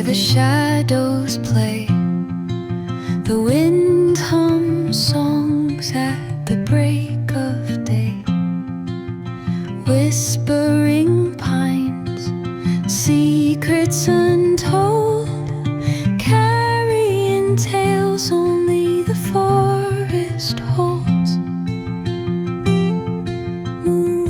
where the shadows play. The wind hums songs at the break of day. Whispering pines, secrets untold, carrying tales only the forest holds. Moon.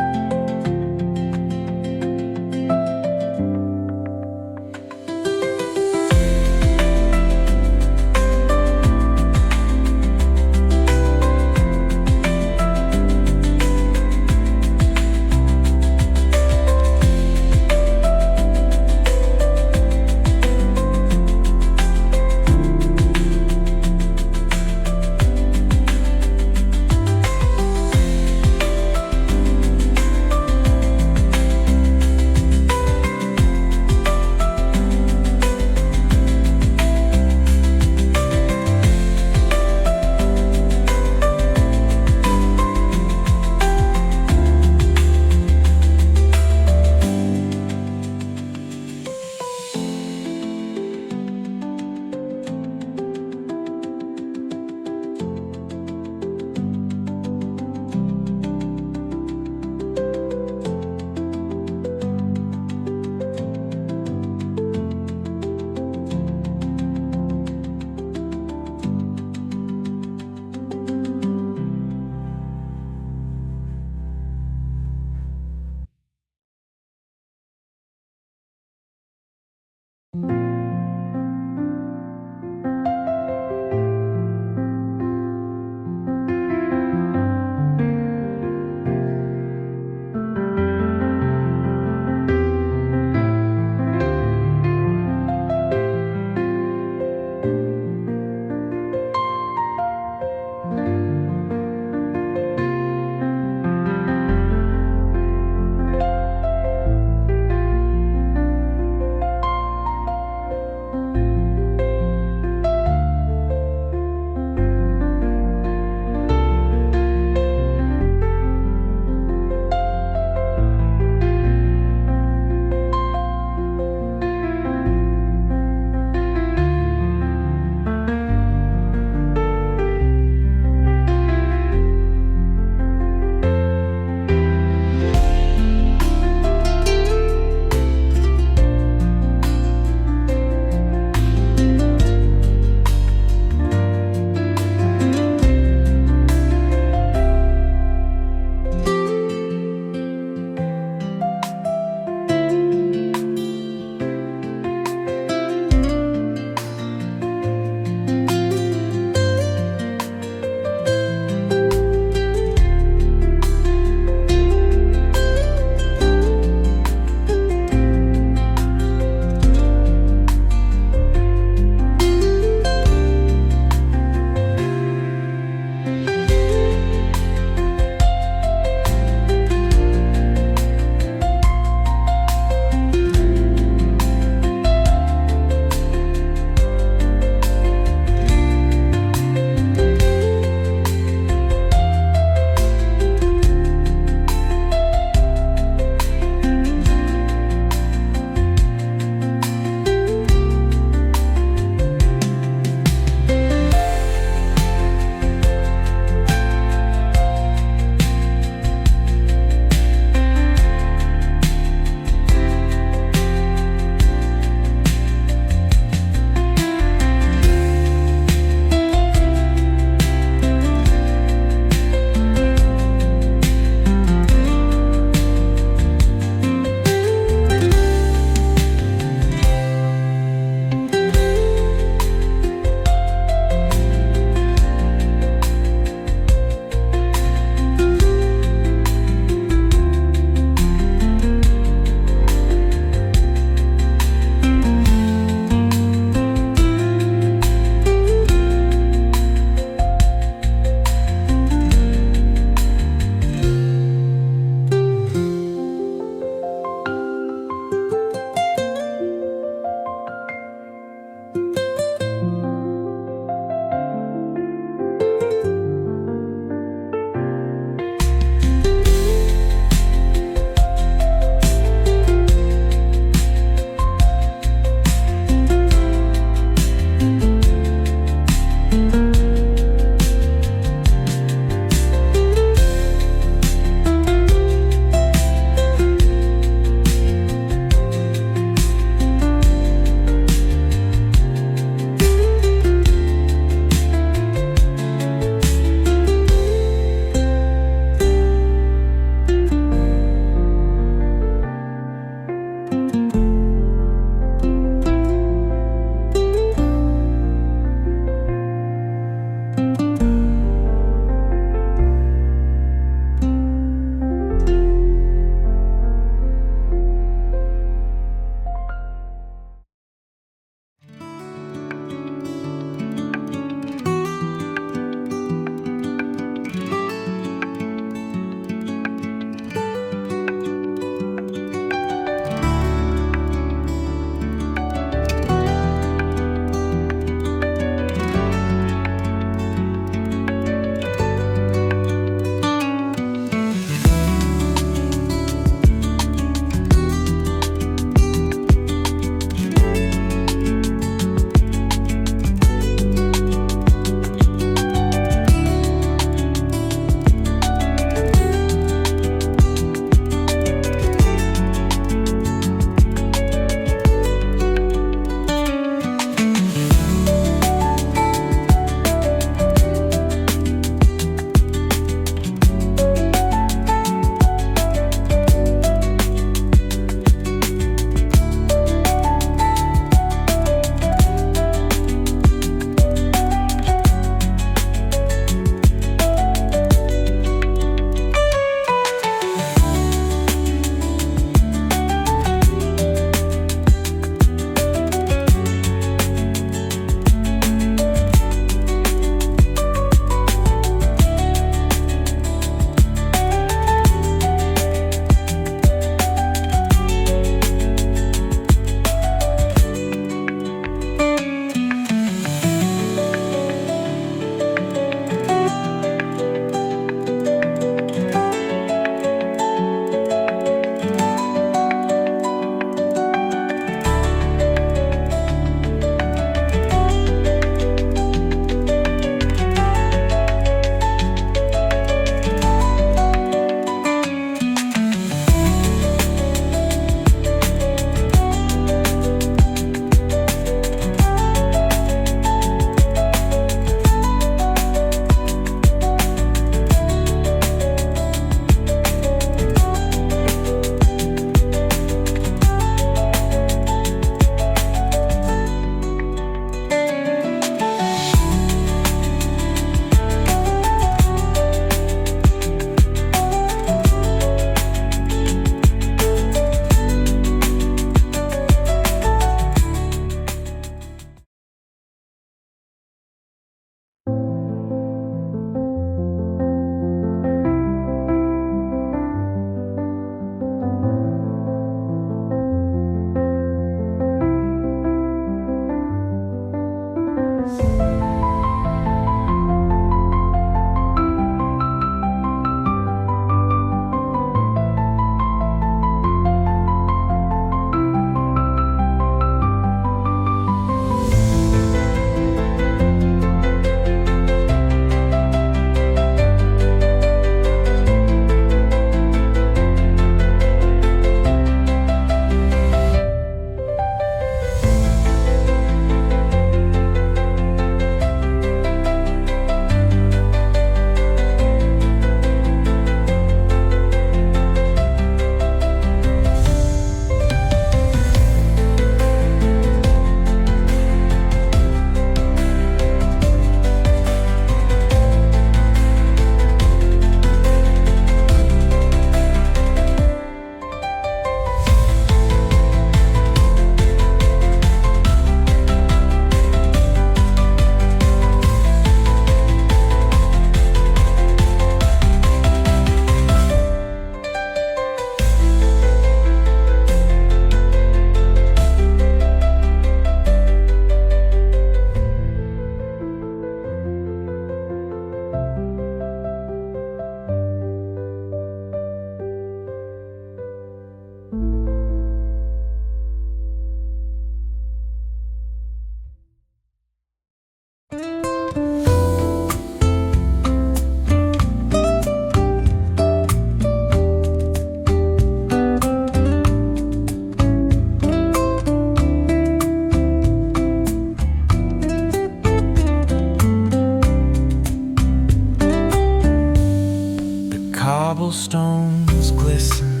cobblestones glisten,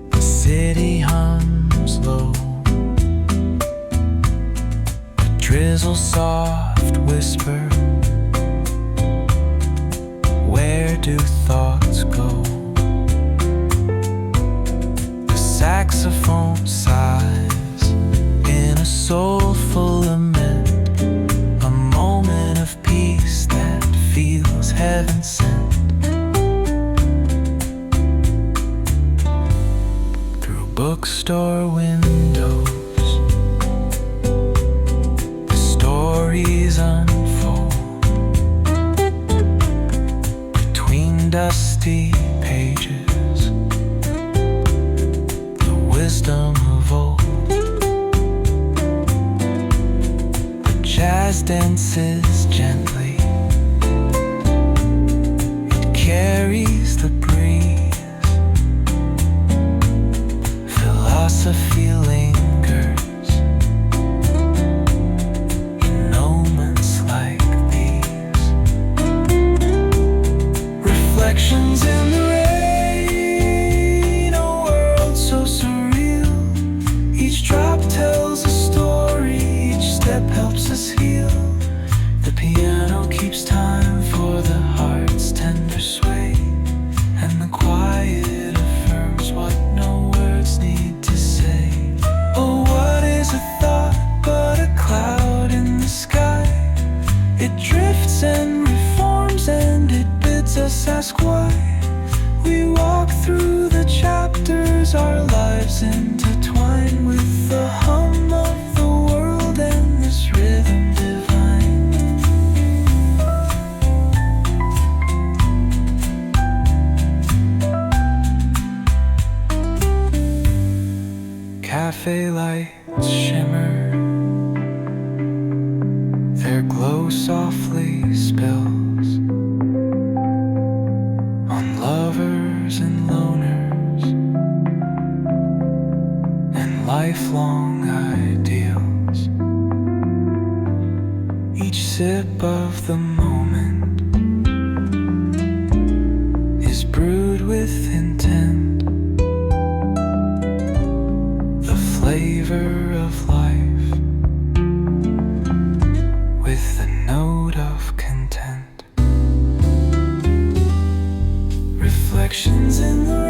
the city hums low, a drizzle soft whisper, where do thoughts go? The saxophone sighs in a soulful lament, a moment of peace that feels heaven sent. Through bookstore windows, the stories unfold. Between dusty pages, the wisdom of old. The jazz dances gently, carries the breeze. Philosophy lingers in moments like these. Reflections in the rain, a world so surreal. Each drop tells a story, each step helps us heal. The piano keeps time for the heart's tender sway, and the quiet affirms what no words need to say. Oh, what is a thought but a cloud in the sky? It drifts and reforms and it bids us ask why. We walk through the chapters, our lives intertwine with the hum of the world and this rhythm divine. Cafe lights shimmer, their glow softly spills on lovers and loners and lifelong ideals. Each sip of the moment is brewed with intent, the flavor of life with a note of content. Reflections in the